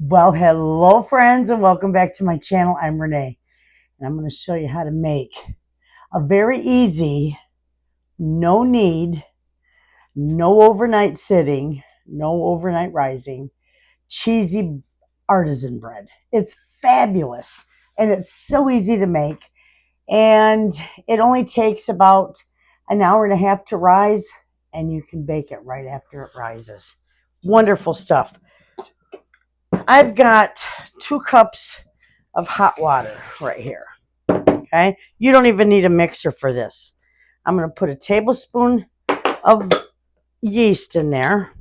Well, hello friends and welcome back to my channel. I'm Renee and I'm going to show you how to make a very easy, no knead, no overnight sitting, no overnight rising, cheesy artisan bread. It's fabulous and it's so easy to make, and it only takes about an hour and a half to rise, and you can bake it right after it rises. Wonderful stuff. I've got 2 cups of hot water right here. Okay, you don't even need a mixer for this. I'm going to put a tablespoon of yeast in there,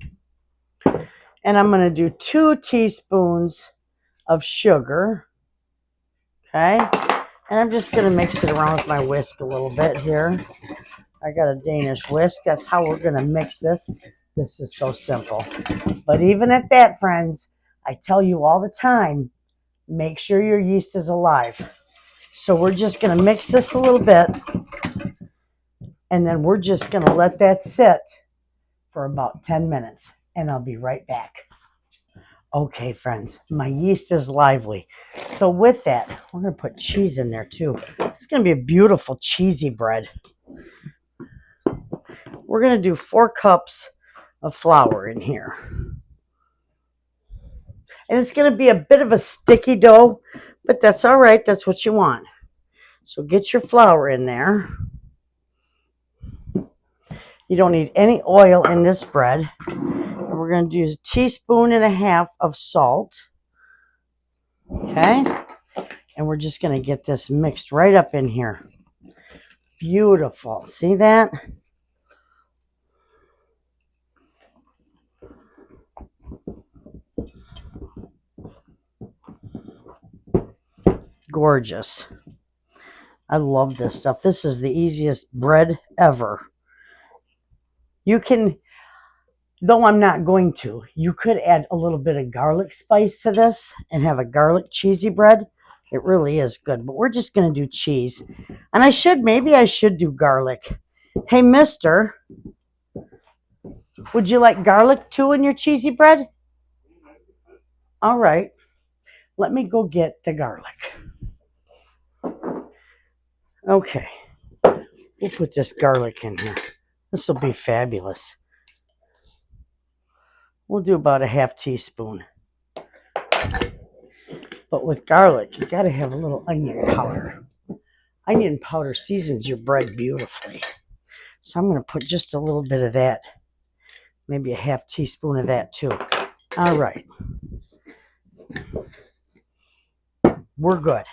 and I'm going to do 2 teaspoons of sugar. Okay, and I'm just going to mix it around with my whisk a little bit here. I got a Danish whisk. That's how we're going to mix this. This is so simple. But even at that, friends, I tell you all the time, make sure your yeast is alive. So we're just going to mix this a little bit, and then we're just going to let that sit for about 10 minutes, and I'll be right back. Okay, friends, my yeast is lively. So with that, we're going to put cheese in there too. It's going to be a beautiful cheesy bread. We're going to do 4 cups of flour in here. And it's going to be a bit of a sticky dough, but that's all right. That's what you want. So get your flour in there. You don't need any oil in this bread. And we're going to use 1.5 teaspoons of salt. Okay? And we're just going to get this mixed right up in here. Beautiful. See that? Gorgeous. I love this stuff. This is the easiest bread ever. You can, though I'm not going to, you could add a little bit of garlic spice to this and have a garlic cheesy bread. It really is good, but we're just going to do cheese. And maybe I should do garlic. Hey, mister, would you like garlic too in your cheesy bread? All right, let me go get the garlic. Okay, we'll put this garlic in here. This will be fabulous. We'll do about a 1/2 teaspoon. But with garlic, you got to have a little onion powder. Onion powder seasons your bread beautifully. So I'm going to put just a little bit of that. Maybe a 1/2 teaspoon of that too. All right. We're good.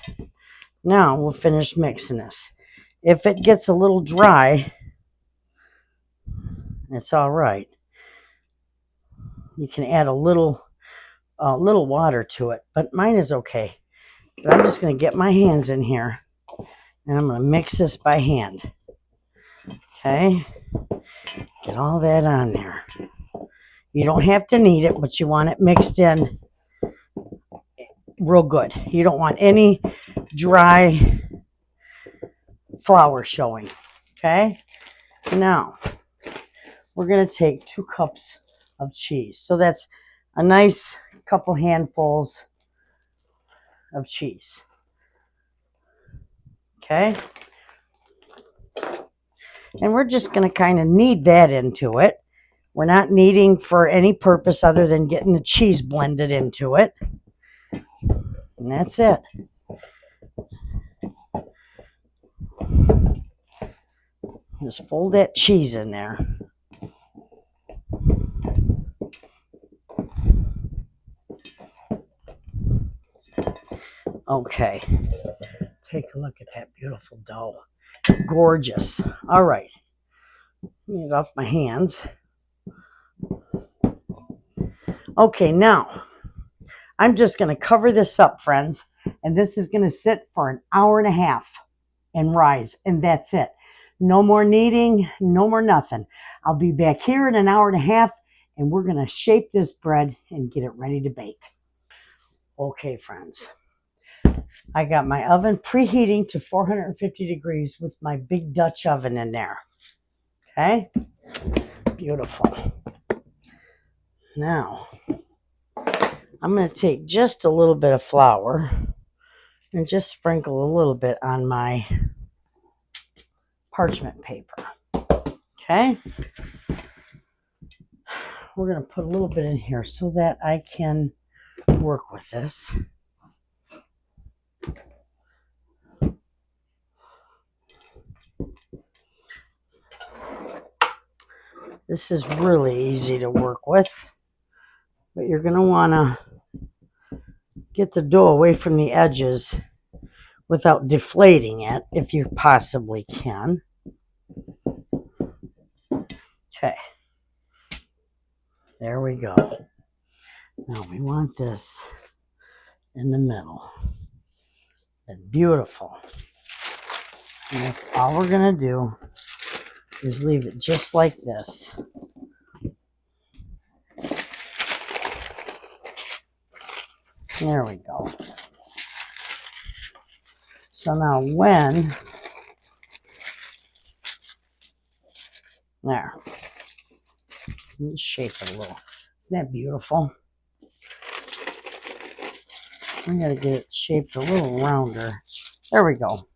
Now we'll finish mixing this. If it gets a little dry, it's all right. You can add a little water to it, but mine is okay. But I'm just going to get my hands in here, and I'm going to mix this by hand. Okay? Get all that on there. You don't have to knead it, but you want it mixed in real good. You don't want any dry flour showing. Okay? Now, we're going to take 2 cups of cheese. So that's a nice couple handfuls of cheese. Okay? And we're just going to kind of knead that into it. We're not kneading for any purpose other than getting the cheese blended into it. And that's it. Just fold that cheese in there. Okay. Take a look at that beautiful dough. Gorgeous. All right. Get it off my hands. Okay, now I'm just going to cover this up, friends, and this is going to sit for an hour and a half and rise, and that's it. No more kneading, no more nothing. I'll be back here in an hour and a half, and we're going to shape this bread and get it ready to bake. Okay, friends. I got my oven preheating to 450 degrees with my big Dutch oven in there. Okay? Beautiful. Now, I'm going to take just a little bit of flour and just sprinkle a little bit on my parchment paper. Okay. We're going to put a little bit in here so that I can work with this. This is really easy to work with, but you're going to want to get the dough away from the edges without deflating it if you possibly can. Okay. There we go. Now we want this in the middle. That's beautiful. And that's all we're going to do is leave it just like this. There we go. So now when, there, let's shape it a little. Isn't that beautiful? I gotta get it shaped a little rounder. There we go.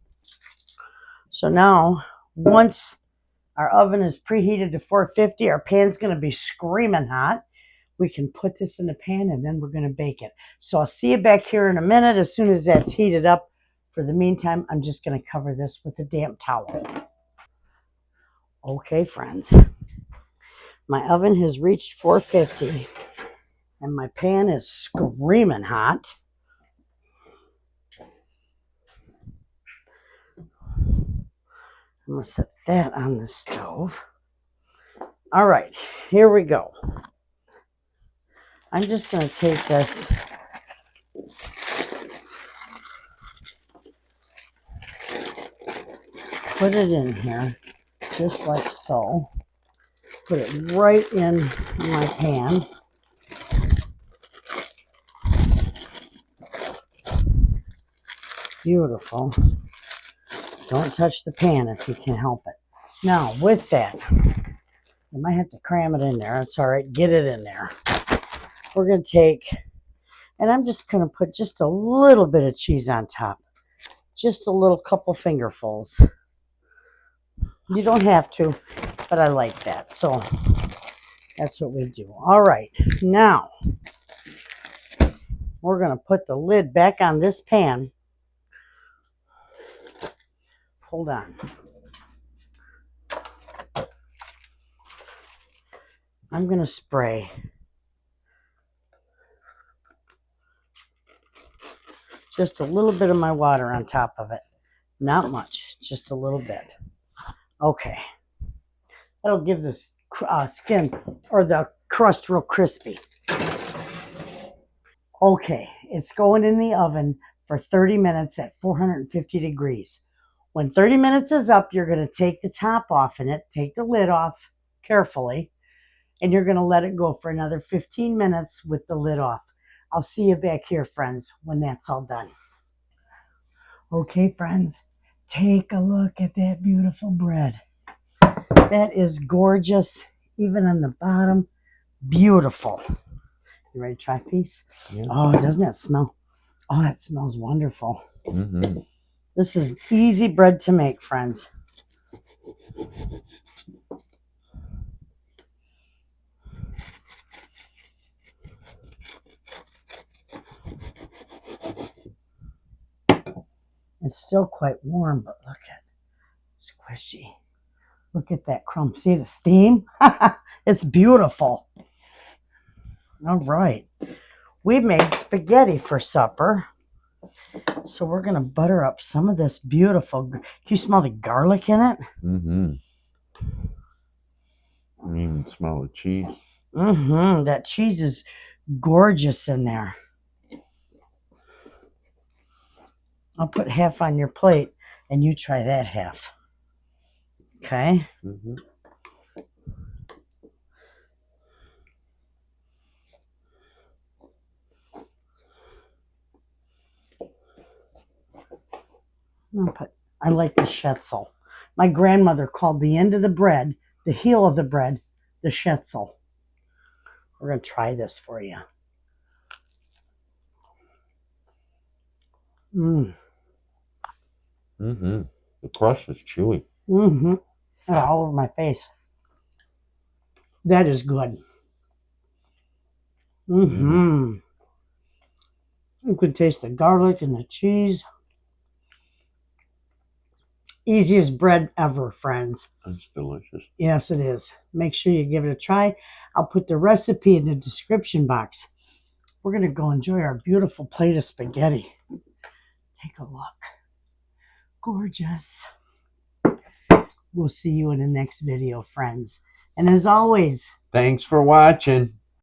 So now, once our oven is preheated to 450, our pan's gonna be screaming hot. We can put this in the pan and then we're gonna bake it. So I'll see you back here in a minute as soon as that's heated up. For the meantime, I'm just gonna cover this with a damp towel. Okay, friends. My oven has reached 450 and my pan is screaming hot. I'm going to set that on the stove. All right, here we go. I'm just going to take this put it in here just like so. Put it right in my pan. Beautiful. Don't touch the pan if you can help it. Now, with that, you might have to cram it in there. It's all right. Get it in there. We're going to take, and I'm just going to put just a little bit of cheese on top. Just a little couple fingerfuls. You don't have to, but I like that. So that's what we do. All right. Now, we're going to put the lid back on this pan. Hold on. I'm going to spray just a little bit of my water on top of it. Not much, just a little bit. Okay. That'll give the skin or the crust real crispy. Okay, it's going in the oven for 30 minutes at 450 degrees. When 30 minutes is up, you're going to take the top off in it, take the lid off carefully, and you're going to let it go for another 15 minutes with the lid off. I'll see you back here, friends, when that's all done. Okay, friends, take a look at that beautiful bread. That is gorgeous, even on the bottom. Beautiful. You ready to try a piece? Yeah. Oh, doesn't that smell? Oh, that smells wonderful. Mm-hmm. This is easy bread to make, friends. It's still quite warm, but look at it. Squishy. Look at that crumb. See the steam? It's beautiful. All right. We made spaghetti for supper. So we're going to butter up some of this beautiful. Can you smell the garlic in it? Mm-hmm. I can even smell the cheese. Mm-hmm. That cheese is gorgeous in there. I'll put half on your plate and you try that half. Okay? Mm-hmm. I like the schnitzel. My grandmother called the end of the bread, the heel of the bread, the schnitzel. We're going to try this for you. Mm. Mm-hmm. The crust is chewy. Mm-hmm. All over my face. That is good. Mm-hmm. You can taste the garlic and the cheese. Easiest bread ever, friends. It's delicious. Yes, it is. Make sure you give it a try. I'll put the recipe in the description box. We're going to go enjoy our beautiful plate of spaghetti. Take a look. Gorgeous. We'll see you in the next video, friends. And as always, Thanks for watching.